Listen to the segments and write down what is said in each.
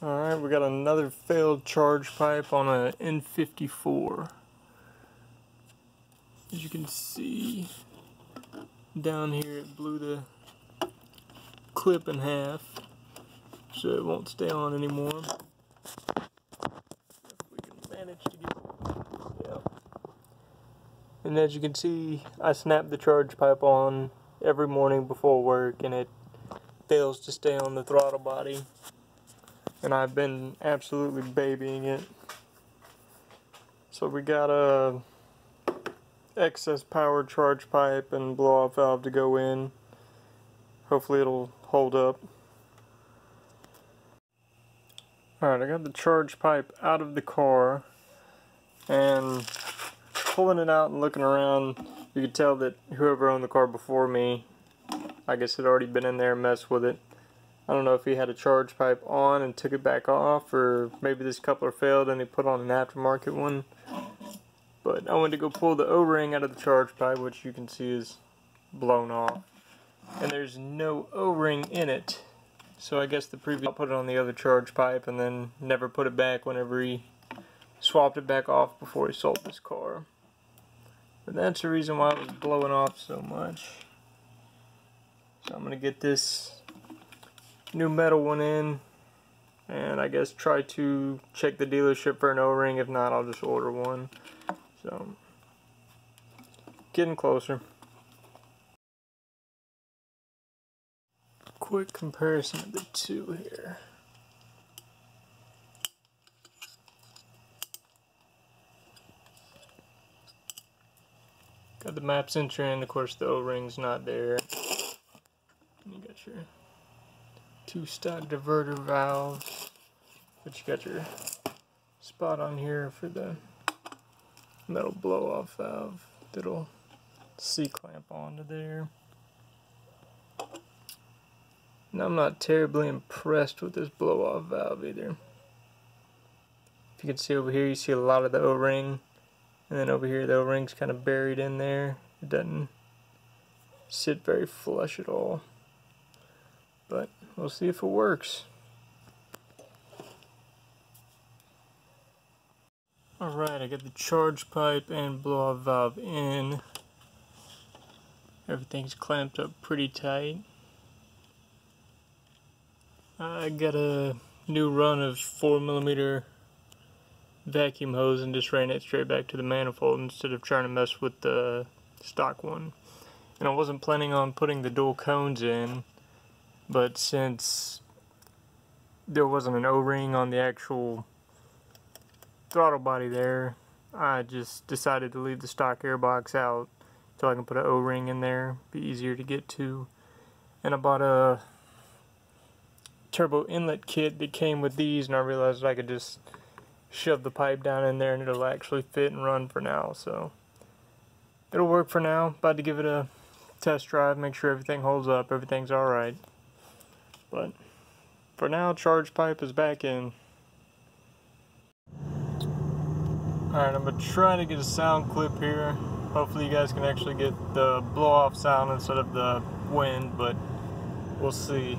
Alright, we got another failed charge pipe on a N54. As you can see, down here it blew the clip in half, so it won't stay on anymore. If we can manage to get it, yeah. And as you can see, I snap the charge pipe on every morning before work, and it fails to stay on the throttle body. And I've been absolutely babying it. So we got a excess power charge pipe and blow off valve to go in. Hopefully it'll hold up. Alright, I got the charge pipe out of the car, and pulling it out and looking around, you could tell that whoever owned the car before me, I guess, had already been in there and messed with it. I don't know if he had a charge pipe on and took it back off, or maybe this coupler failed and he put on an aftermarket one. But I went to go pull the O-ring out of the charge pipe, which you can see is blown off. And there's no O-ring in it. So I guess the previous, I'll put it on the other charge pipe and then never put it back whenever he swapped it back off before he sold this car. But that's the reason why it was blowing off so much. So I'm going to get this new metal one in, and I guess try to check the dealership for an O-ring. If not, I'll just order one. So, getting closer. Quick comparison of the two here. Got the map sensor in, of course the O-ring's not there. And you got your two stock diverter valves, but you got your spot on here for the metal blow-off valve that'll C-clamp onto there. Now I'm not terribly impressed with this blow-off valve either. If you can see over here, you see a lot of the O-ring, and then over here the O-ring's kind of buried in there. It doesn't sit very flush at all. But we'll see if it works. Alright, I got the charge pipe and blow-off valve in. Everything's clamped up pretty tight. I got a new run of 4mm vacuum hose and just ran it straight back to the manifold instead of trying to mess with the stock one. And I wasn't planning on putting the dual cones in, but since there wasn't an O-ring on the actual throttle body there, I just decided to leave the stock airbox out so I can put an O-ring in there, be easier to get to. And I bought a turbo inlet kit that came with these, and I realized I could just shove the pipe down in there and it'll actually fit and run for now. So it'll work for now. About to give it a test drive, make sure everything holds up, everything's alright. But for now, charge pipe is back in. Alright, I'm going to try to get a sound clip here. Hopefully you guys can actually get the blow-off sound instead of the wind, but we'll see.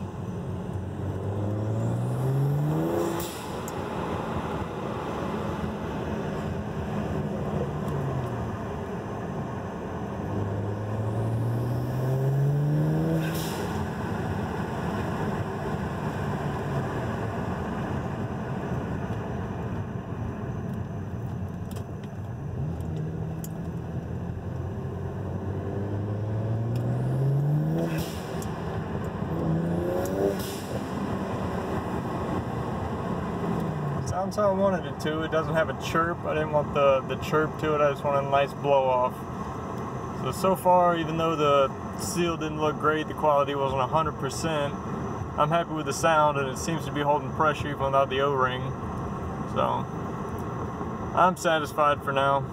Sounds how I wanted it to. It doesn't have a chirp. I didn't want the chirp to it. I just wanted a nice blow off. So far, even though the seal didn't look great, the quality wasn't 100%, I'm happy with the sound, and it seems to be holding pressure even without the O-ring. So I'm satisfied for now.